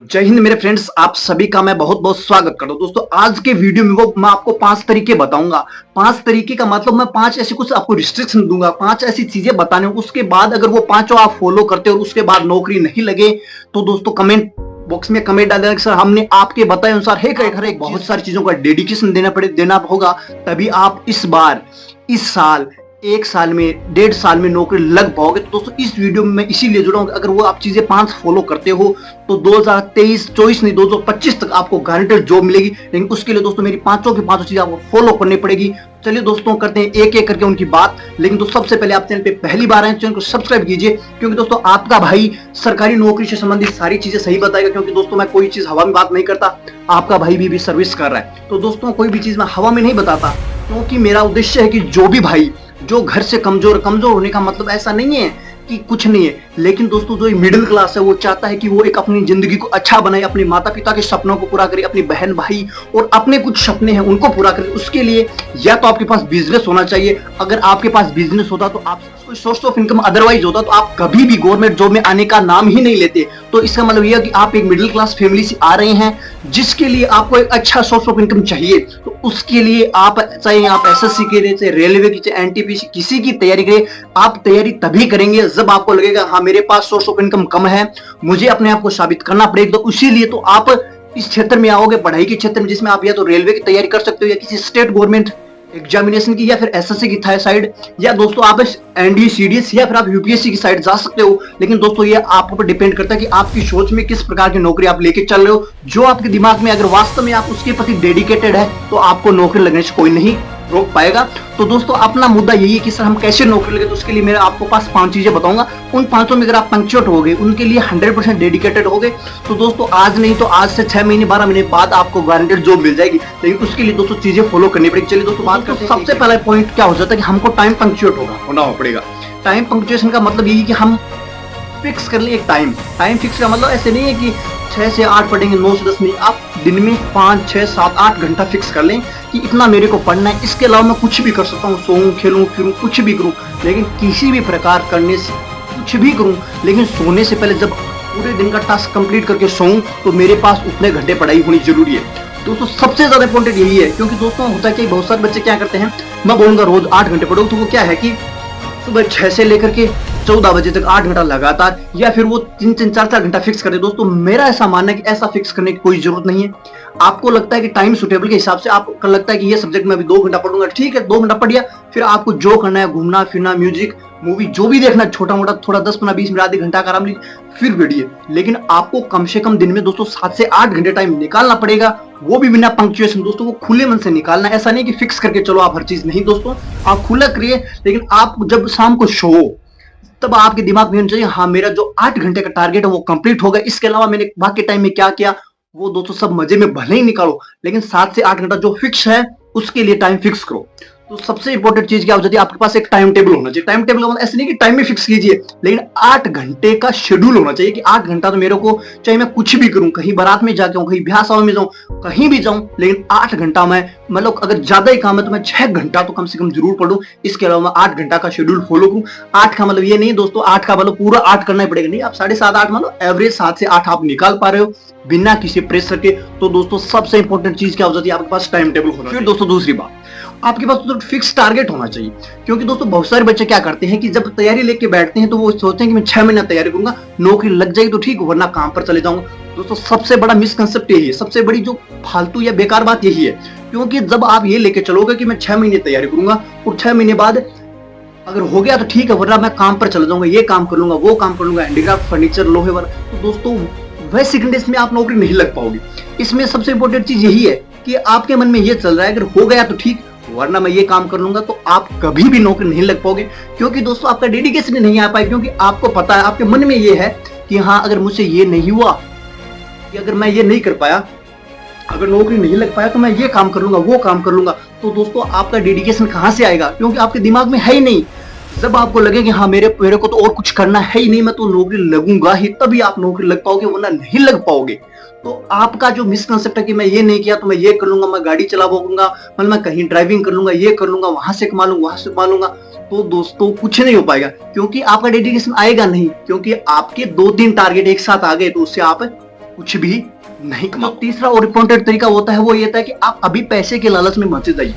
जय हिंद मेरे फ्रेंड्स, आप सभी का मैं बहुत बहुत स्वागत करता हूं। दोस्तों आज के वीडियो में मैं आपको 5 तरीके बताऊंगा। 5 तरीके का मतलब मैं 5 ऐसे कुछ आपको रिस्ट्रिक्शन दूंगा, 5 ऐसी चीजें बताने, उसके बाद अगर वो पांचों आप फॉलो करते हो और उसके बाद नौकरी नहीं लगे तो दोस्तों कमेंट बॉक्स में कमेंट डाल देना कि सर हमने आपके बताए अनुसार हर एक बहुत सारी चीजों का डेडिकेशन देना होगा, तभी आप इस साल 1 साल में 1.5 साल में नौकरी लग पाओगे। तो दोस्तों इस वीडियो में मैं इसीलिए जुड़ा हूं, अगर वो आप चीजें 5 फॉलो करते हो तो 2023-24 नहीं 2025 तक आपको गारंटेड जॉब मिलेगी। लेकिन उसके लिए दोस्तों मेरी पांचों की पांचों चीजें आपको फॉलो करनी पड़ेगी। चलिए दोस्तों करते हैं एक एक करके उनकी बात। लेकिन दोस्तों सबसे पहले आप चैनल पे पहली बार आए चैनल को सब्सक्राइब कीजिए, क्योंकि दोस्तों आपका भाई सरकारी नौकरी से संबंधित सारी चीजें सही बताएगा। क्योंकि दोस्तों मैं कोई चीज हवा में बात नहीं करता, आपका भाई भी सर्विस कर रहा है, तो दोस्तों कोई भी चीज मैं हवा में नहीं बताता, क्योंकि मेरा उद्देश्य है कि जो भी भाई जो घर से कमजोर होने का मतलब ऐसा नहीं है कि कुछ नहीं है, लेकिन दोस्तों जो मिडिल क्लास है वो चाहता है कि वो एक अपनी जिंदगी को अच्छा बनाए, अपने माता पिता के सपनों को पूरा करे, अपनी बहन भाई और अपने कुछ सपने हैं उनको पूरा करे। उसके लिए या तो आपके पास बिजनेस होना चाहिए, अगर आपके पास बिजनेस होता तो आप कोई सोर्स ऑफ इनकम अदरवाइज होता तो आप कभी भी गवर्नमेंट जॉब में आने का नाम ही नहीं लेते। तो इसका मतलब यह कि आप एक मिडिल क्लास फैमिली से आ रहे हैं, जिसके लिए आपको एक अच्छा सोर्स ऑफ इनकम चाहिए। तो उसके लिए आप चाहे आप एसएससी के लिए, चाहे रेलवे की, चाहे एनटीपीसी किसी की तैयारी करें, आप तैयारी तभी करेंगे जब आपको लगेगा हाँ मेरे पास सोर्स ऑफ इनकम कम है, मुझे अपने आप को साबित करना पड़ेगा। तो इसीलिए तो आप इस क्षेत्र में आओगे, पढ़ाई के क्षेत्र में, जिसमें आप या तो रेलवे की तैयारी कर सकते हो, या किसी स्टेट गवर्नमेंट एग्जामिनेशन की, या फिर एसएससी की साइड, या दोस्तों आप एनडीए सीडीएस या फिर आप यूपीएससी की साइड जा सकते हो। लेकिन दोस्तों ये आप पर डिपेंड करता है कि आपकी सोच में किस प्रकार की नौकरी आप लेके चल रहे हो। जो आपके दिमाग में अगर वास्तव में आप उसके प्रति डेडिकेटेड है तो आपको नौकरी लगने से कोई नहीं रोक पाएगा। तो दोस्तों अपना मुद्दा यही है कि सर हम कैसे नौकरी लगे, तो उसके लिए मैं आपको पास 5 चीजें बताऊंगा। उन पांचों में अगर आप पंक्चुअट हो गए, उनके लिए 100% डेडिकेटेड हो गए, तो दोस्तों आज नहीं तो आज से 6 महीने 12 महीने बाद आपको गारंटेड जॉब मिल जाएगी। लेकिन उसके लिए दोस्तों चीजें फॉलो करनी पड़ेगी। चलिए दोस्तों बात करते हैं। सबसे पहला पॉइंट क्या हो जाता है कि हमको टाइम पंक्चुअट होना पड़ेगा। टाइम पंक्चुएशन का मतलब यही कि हम फिक्स कर ले एक टाइम फिक्स का मतलब ऐसे नहीं है कि 6 से 8 पढ़ेंगे, 9 से 10 नहीं, आप दिन में 5, 6, 7, 8 घंटा फिक्स कर लें कि इतना मेरे को पढ़ना है। इसके अलावा मैं कुछ भी कर सकता हूँ, सोऊं, खेलूं, फिरूं, कुछ भी करूं, लेकिन किसी भी प्रकार करने से कुछ भी करूं, लेकिन सोने से पहले जब पूरे दिन का टास्क कंप्लीट करके सोऊं तो मेरे पास उतने घंटे पढ़ाई होनी जरूरी है। दोस्तों सबसे ज्यादा इंपॉर्टेंट यही है, क्योंकि दोस्तों होता है कि बहुत सारे बच्चे क्या करते हैं, मैं बोलूंगा रोज 8 घंटे पढ़ो, तो वो क्या है कि सुबह 6 से लेकर के 14 बजे तक 8 घंटा लगातार, या फिर वो 3-3, 4-4 घंटा फिक्स कर दे। दोस्तों मेरा ऐसा मानना है कि ऐसा फिक्स करने की कोई जरूरत नहीं है। आपको लगता है कि टाइम सुटेबल के हिसाब से आपको लगता है कि ये सब्जेक्ट में अभी 2 घंटा पढ़ूंगा, ठीक है 2 घंटा पढ़िया, फिर आपको जो करना है घूमना फिरना, म्यूजिक, मूवी जो भी देखना है, छोटा मोटा थोड़ा 10-15-20 मिनट आधे घंटा का आराम लीजिए, फिर पढ़िए। लेकिन आपको कम से कम दिन में दोस्तों 7 से 8 घंटे टाइम निकालना पड़ेगा, वो भी बिना पंक्चुएशन। दोस्तों वो खुले मन से निकालना, ऐसा नहीं कि फिक्स करके चलो आप हर चीज, नहीं दोस्तों आप खुला करिए। लेकिन आप जब शाम को सो तब आपके दिमाग में होना चाहिए हाँ मेरा जो 8 घंटे का टारगेट है वो कंप्लीट होगा, इसके अलावा मैंने बाकी टाइम में क्या किया वो दोस्तों सब मजे में भले ही निकालो, लेकिन 7 से 8 घंटा जो फिक्स है उसके लिए टाइम फिक्स करो। तो सबसे इंपॉर्टेंट चीज क्या हो जाती है, आपके पास एक टाइम टेबल होना चाहिए। टाइम टेबल मतलब ऐसे नहीं कि टाइम में फिक्स कीजिए, लेकिन 8 घंटे का शेड्यूल होना चाहिए कि 8 घंटा तो मेरे को, चाहे मैं कुछ भी करूं, कहीं बारात में जाके कहीं ब्याह शादी में जाऊं, कहीं भी जाऊं, लेकिन 8 घंटा मैं मतलब अगर ज्यादा ही काम है तो मैं 6 घंटा तो कम से कम जरूर पढ़ूं। इसके अलावा मैं 8 घंटा का शेड्यूल फॉलो करूं। 8 का मतलब ये नहीं दोस्तों 8 का मतलब पूरा 8 करना ही पड़ेगा, नहीं आप 7.5 8 मतलब एवरेज 7 से 8 आप निकाल पा रहे हो बिना किसी प्रेशर के। तो दोस्तों सबसे इंपॉर्टेंट चीज क्या हो जाती है, आपके पास टाइम टेबल होना। फिर दोस्तों दूसरी बात, आपके पास तो फिक्स टारगेट होना चाहिए। क्योंकि दोस्तों बहुत सारे बच्चे क्या करते हैं कि जब तैयारी लेके बैठते हैं तो वो सोचते हैं कि मैं 6 महीना तैयारी करूंगा, नौकरी लग जाएगी तो ठीक, वरना काम पर चले जाऊंगा। दोस्तों सबसे बड़ा मिसकंसेप्ट यही है, सबसे बड़ी जो फालतू या बेकार बात यही है। क्योंकि जब आप ये लेके चलोगे कि मैं 6 महीने तैयारी करूंगा और 6 महीने बाद अगर हो गया तो ठीक है, वरना मैं काम पर चले जाऊंगा, ये काम कर लूंगा, वो काम कर लूंगा, हैंडीक्राफ्ट, फर्नीचर, लोहे वाला, तो दोस्तों वह सेकंड में आप नौकरी नहीं लग पाओगे। इसमें सबसे इंपॉर्टेंट चीज यही है कि आपके मन में ये चल रहा है अगर हो गया तो ठीक, वरना मैं ये काम कर लूंगा, तो आप कभी भी नौकरी नहीं लग पाओगे। क्योंकि दोस्तों आपका डेडिकेशन नहीं आ पाए, क्योंकि आपको पता है, आपके मन में ये है कि हाँ अगर मुझसे ये नहीं हुआ, कि अगर मैं ये नहीं कर पाया, अगर नौकरी नहीं लग पाया तो मैं ये काम कर लूंगा, वो काम कर लूंगा। तो दोस्तों आपका डेडिकेशन कहां से आएगा, क्योंकि आपके दिमाग में है ही नहीं। जब आपको लगे कि हाँ मेरे को तो और कुछ करना है ही नहीं, मैं तो नौकरी लगूंगा ही, तभी आप नौकरी लग पाओगे, वरना नहीं लग पाओगे। तो आपका जो मिसकंसेप्ट है कि मैं ये नहीं किया तो मैं ये कर लूंगा, मैं गाड़ी चला पाऊंगा, मतलब मैं कहीं ड्राइविंग कर लूंगा, ये कर लूंगा, वहां से कमा लूंगा, वहां से कमा लूंगा, तो दोस्तों कुछ नहीं हो पाएगा। क्योंकि आपका डेडिकेशन आएगा नहीं, क्योंकि आपके 2-3 टारगेट एक साथ आ गए तो उससे आप कुछ भी नहीं कमा। तीसरा और इम्पोर्टेंट तरीका होता है वो ये था कि आप अभी पैसे के लालच में मत जाइए।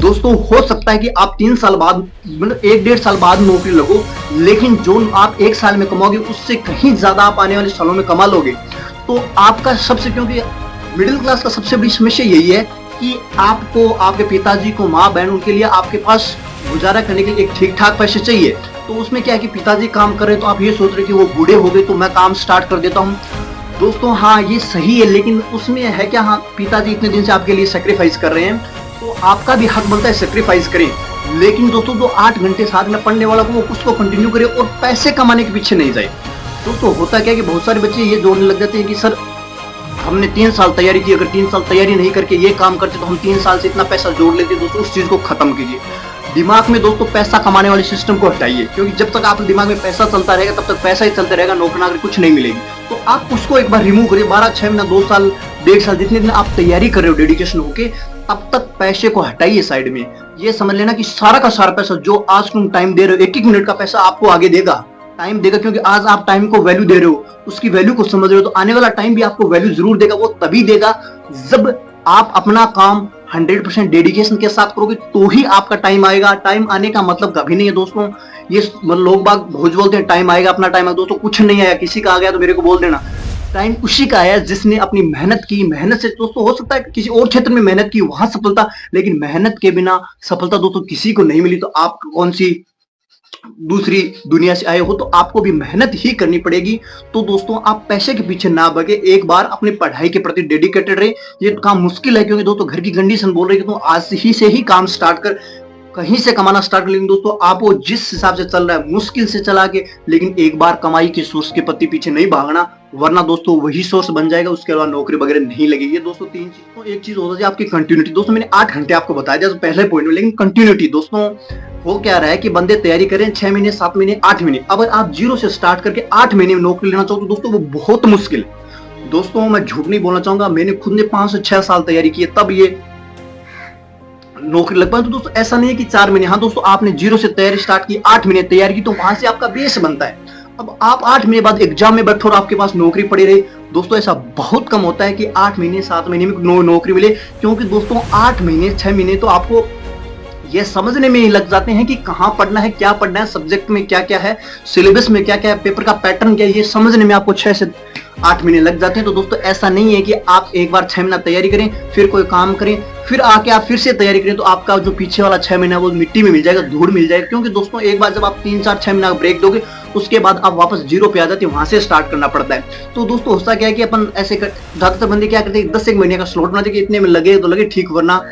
दोस्तों हो सकता है कि आप 3 साल बाद मतलब 1-1.5 साल बाद नौकरी लगो, लेकिन जो आप 1 साल में कमाओगे उससे कहीं ज्यादा आप आने वाले सालों में कमा लोगे। तो आपका सबसे, क्योंकि मिडिल क्लास का सबसे बड़ी समस्या यही है कि आपको, आपके पिताजी को, माँ बहन, उनके लिए आपके पास गुजारा करने के लिए एक ठीक ठाक पैसे चाहिए। तो उसमें क्या है कि पिताजी काम कर रहे तो आप ये सोच रहे कि वो बूढ़े हो गए तो मैं काम स्टार्ट कर देता हूँ। दोस्तों हाँ ये सही है, लेकिन उसमें है क्या, हाँ पिताजी इतने दिन से आपके लिए सेक्रीफाइस कर रहे हैं तो आपका भी हक बनता है सेक्रीफाइस करें। लेकिन दोस्तों जो 8 घंटे साथ में पढ़ने वाला को वो उसको कंटिन्यू करे और पैसे कमाने के पीछे नहीं जाए। दोस्तों होता क्या है कि बहुत सारे बच्चे ये जोड़ने लग जाते हैं कि सर हमने 3 साल तैयारी की, अगर 3 साल तैयारी नहीं करके ये काम करते तो हम 3 साल से इतना पैसा जोड़ लेते। दोस्तों उस चीज को खत्म कीजिए। दिमाग में दोस्तों पैसा कमाने वाले सिस्टम को हटाइए, क्योंकि जब तक आप दिमाग में पैसा चलता रहेगा तब तक पैसा ही चलता रहेगा, नौकरी कुछ नहीं मिलेगी। तो आप उसको एक बार रिमूव करिए। 12-6 महीना, 2 साल, 1.5 साल, जितने दिन आप तैयारी कर रहे हो डेडिकेशन होके, तब तक पैसे को हटाइए साइड में। ये समझ लेना कि सारा का सारा पैसा जो आज तुम टाइम दे रहे हो, 1-1 मिनट का पैसा आपको आगे देगा, टाइम देगा। क्योंकि आज आप टाइम को वैल्यू दे रहे हो, उसकी वैल्यू को समझ रहे हो, तो आने वाला टाइम भी आपको वैल्यू जरूर देगा। वो तभी देगा जब आप अपना काम 100% डेडिकेशन के साथ करोगे, तो ही आपका टाइम आएगा। टाइम आने का मतलब कभी नहीं है दोस्तों, ये लोग बाग बहुत बोलते हैं टाइम आएगा, अपना टाइम आएगा। दोस्तों कुछ नहीं आया, किसी का आ गया तो मेरे को बोल देना। टाइम उसी का आया जिसने अपनी मेहनत की। मेहनत से दोस्तों हो सकता है किसी और क्षेत्र में मेहनत की, वहां सफलता, लेकिन मेहनत के बिना सफलता दोस्तों किसी को नहीं मिली। तो आप कौन सी दूसरी दुनिया से आए हो, तो आपको भी मेहनत ही करनी पड़ेगी। तो दोस्तों आप पैसे के पीछे ना भागे, एक बार अपनी पढ़ाई के प्रति डेडिकेटेड रहे। ये काम मुश्किल है क्योंकि दोस्तों घर की कंडीशन बोल रही है कि तो आज ही से ही काम स्टार्ट कर, कहीं से कमाना स्टार्ट कर। लेकिन दोस्तों आप वो जिस हिसाब से चल रहा है मुश्किल से चला के, लेकिन एक बार कमाई के सोर्स के प्रति पीछे नहीं भागना, वरना दोस्तों वही सोर्स बन जाएगा, उसके अलावा नौकरी वगैरह नहीं लगेगी। दोस्तों 3 चीज। तो एक चीज होता है आपकी कंटिन्यूटी। दोस्तों मैंने 8 घंटे आपको बताया जैसे पहले पॉइंट में, लेकिन कंटिन्यूटी दोस्तों हो क्या रहा है कि बंदे तैयारी करें 6 महीने, 7 महीने, 8 महीने। अब आप 0 से स्टार्ट करके 8 महीने में नौकरी लेना चाहो तो दोस्तों वो बहुत मुश्किल है। दोस्तों मैं झूठ नहीं बोलना चाहूंगा, मैंने खुद ने 5 से 6 साल तैयारी की है तब ये नौकरी लग पाए। तो दोस्तों ऐसा नहीं है कि 4 महीने, हाँ दोस्तों आपने 0 से तैयारी स्टार्ट की, 8 महीने तैयारी की, तो वहां से आपका बेस बनता है। अब आप 8 महीने बाद एग्जाम में बैठो और आपके पास नौकरी पड़ी रही, दोस्तों ऐसा बहुत कम होता है कि 8 महीने 7 महीने में नौकरी मिले। क्योंकि दोस्तों 8 महीने 6 महीने तो आपको ये समझने में ही लग जाते हैं कि कहाँ पढ़ना है, क्या पढ़ना है, सब्जेक्ट में क्या क्या है, सिलेबस में क्या क्या है, पेपर का पैटर्न क्या है, ये समझने में आपको 6 से 8 महीने लग जाते हैं। तो दोस्तों ऐसा नहीं है कि आप एक बार 6 महीना तैयारी करें, फिर कोई काम करें, फिर आके आप फिर से तैयारी करें, तो आपका जो पीछे वाला 6 महीना वो मिट्टी में मिल जाएगा, धूल मिल जाएगा। क्योंकि दोस्तों एक बार जब आप 3-4-6 महीना ब्रेक दोगे, उसके बाद आप वापस 0 पे आ जाते हैं, वहां से स्टार्ट करना पड़ता है। तो दोस्तों होता क्या है कि अपन ऐसे ज्यादातर बंदे क्या करते हैं, 10-1 महीने का स्लॉट बनाते हैं कि इतने में लगे तो लगे, ठीक, वरना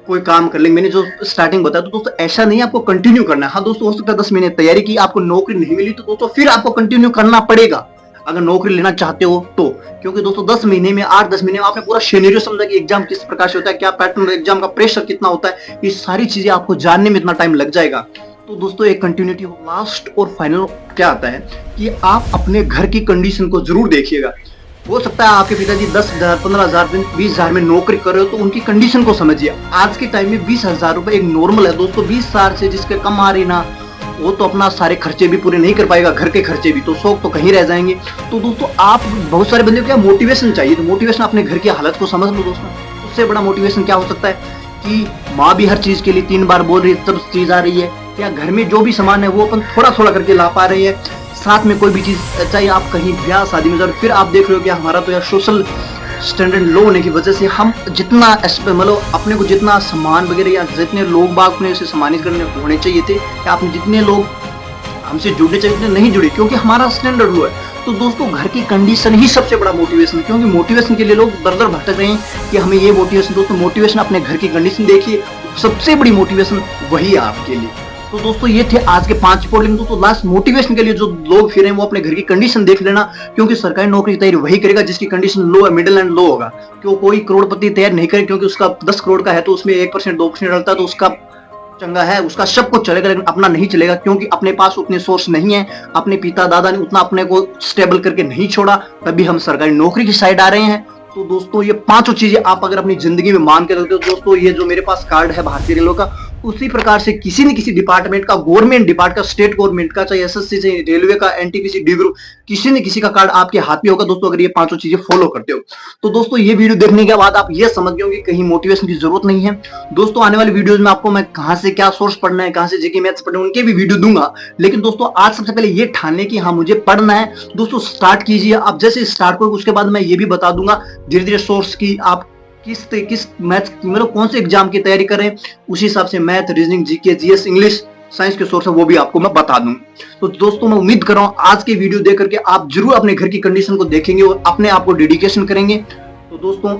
कोई काम कर लेंगे। मैंने जो स्टार्टिंग बताया, तो दोस्तों ऐसा नहीं है, आपको कंटिन्यू करना है। हाँ दोस्तों हो सकता है 10 महीने तैयारी की, आपको नौकरी नहीं मिली, तो दोस्तों फिर आपको कंटिन्यू करना पड़ेगा अगर नौकरी लेना चाहते हो तो। क्योंकि दोस्तों 10 महीने में, 8-10 महीने में आपने पूरा सिनेरियो समझा कि एग्जाम किस प्रकार से होता है, क्या पैटर्न, एग्जाम का प्रेशर कितना होता है, ये सारी चीजें आपको जानने में इतना टाइम लग जाएगा। तो दोस्तों एक कंटिन्यूटी हो। लास्ट और फाइनल क्या आता है कि आप अपने घर की कंडीशन को जरूर देखिएगा। हो सकता है आपके पिताजी 10,000, 15,000, 20,000 में नौकरी कर रहे हो, तो उनकी कंडीशन को समझिए। आज के टाइम में 20,000 रुपए एक नॉर्मल है दोस्तों। 20 साल से जिसके कम आ रही ना, वो तो अपना सारे खर्चे भी पूरे नहीं कर पाएगा, घर के खर्चे भी, तो शौक तो कहीं रह जाएंगे। तो दोस्तों आप, बहुत सारे बंदे को क्या मोटिवेशन चाहिए, तो मोटिवेशन अपने घर की हालत को समझ लो दोस्तों। उससे बड़ा मोटिवेशन क्या हो सकता है कि माँ भी हर चीज के लिए 3 बार बोल रही है तब चीज आ रही है, या घर में जो भी सामान है वो अपन थोड़ा थोड़ा करके ला पा रहे हैं। साथ में कोई भी चीज, चाहे आप कहीं ब्याह शादी में जाओ, फिर आप देख रहे हो कि हमारा तो यार सोशल स्टैंडर्ड लो होने की वजह से हम जितना मतलब अपने को जितना सम्मान वगैरह, या जितने लोग बाग अपने से सम्मानित करने होने चाहिए थे, या आपने जितने लोग हमसे जुड़ने चाहिए उतने नहीं जुड़े, क्योंकि हमारा स्टैंडर्ड लो है। तो दोस्तों घर की कंडीशन ही सबसे बड़ा मोटिवेशन है। क्योंकि मोटिवेशन के लिए लोग दर दर भटक रहे हैं कि हमें ये मोटिवेशन। दोस्तों मोटिवेशन अपने घर की कंडीशन देखिए, सबसे बड़ी मोटिवेशन वही है आपके लिए। तो दोस्तों ये थे आज के 5 पॉइंट। दोस्तों लास्ट मोटिवेशन के लिए जो लोग फिर हैं वो अपने घर की कंडीशन देख लेना, क्योंकि सरकारी नौकरी की तैयारी वही करेगा जिसकी कंडीशन लो है, मिडिल एंड लो होगा। क्यों कोई करोड़पति तैयार नहीं करे, क्योंकि उसका 10 करोड़ का है तो उसमें 1% 2% डलता है तो उसका चंगा है, उसका सब कुछ चलेगा, लेकिन अपना नहीं चलेगा। क्योंकि अपने पास उतने सोर्स नहीं है, अपने पिता दादा ने उतना अपने को स्टेबल करके नहीं छोड़ा, तभी हम सरकारी नौकरी की साइड आ रहे हैं। तो दोस्तों ये 5 चीजें आप अगर अपनी जिंदगी में मान के रखते हो, दोस्तों ये जो मेरे पास कार्ड है भारतीय रेलवे का, उसी प्रकार से किसी न किसी डिपार्टमेंट का, गवर्नमेंट डिपार्ट का, स्टेट गवर्नमेंट का, चाहे एसएससी, चाहे रेलवे का, एनटीपीसी, डी ग्रुप, किसी न किसी का कार्ड आपके हाथ में होगा दोस्तों, अगर ये पांचों चीजें फॉलो करते हो। तो दोस्तों ये वीडियो देखने के बाद आप ये समझ गए होंगे कहीं मोटिवेशन की जरूरत नहीं है। दोस्तों आने वाली वीडियोज में आपको मैं कहां से क्या सोर्स पढ़ना है, कहां से जीके मैथ्स पढ़ना है, उनके भी वीडियो दूंगा। लेकिन दोस्तों आज सबसे पहले ये ठान लें कि हाँ मुझे पढ़ना है। दोस्तों स्टार्ट कीजिए। आप जैसे स्टार्ट करोगे उसके बाद मैं ये भी बता दूंगा धीरे धीरे सोर्स की आप किस मैथ मतलब कौन से एग्जाम की तैयारी करें, उसी हिसाब से math, reasoning, GK, GS, English, science के सोर्स है वो भी आपको मैं बता दूं। तो दोस्तों मैं उम्मीद कर रहा हूं आज के वीडियो देख करके आप जरूर अपने घर की कंडीशन को देखेंगे और अपने आप को डेडिकेशन करेंगे। तो दोस्तों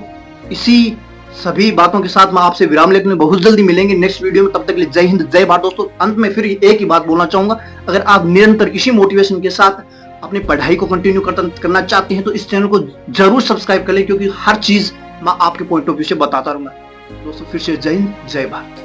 इसी सभी बातों के साथ मैं आपसे विराम लेने बहुत जल्दी मिलेंगे नेक्स्ट वीडियो में। तब तक के लिए जय हिंद, जय भारत। दोस्तों अंत में फिर एक ही बात बोलना चाहूंगा, अगर आप निरंतर इसी मोटिवेशन के साथ अपनी पढ़ाई को कंटिन्यू करना चाहते हैं तो इस चैनल को जरूर सब्सक्राइब कर लें, क्योंकि हर चीज मैं आपके पॉइंट ऑफ व्यू से बताता रहूंगा। दोस्तों फिर से जय हिंद, जय भारत।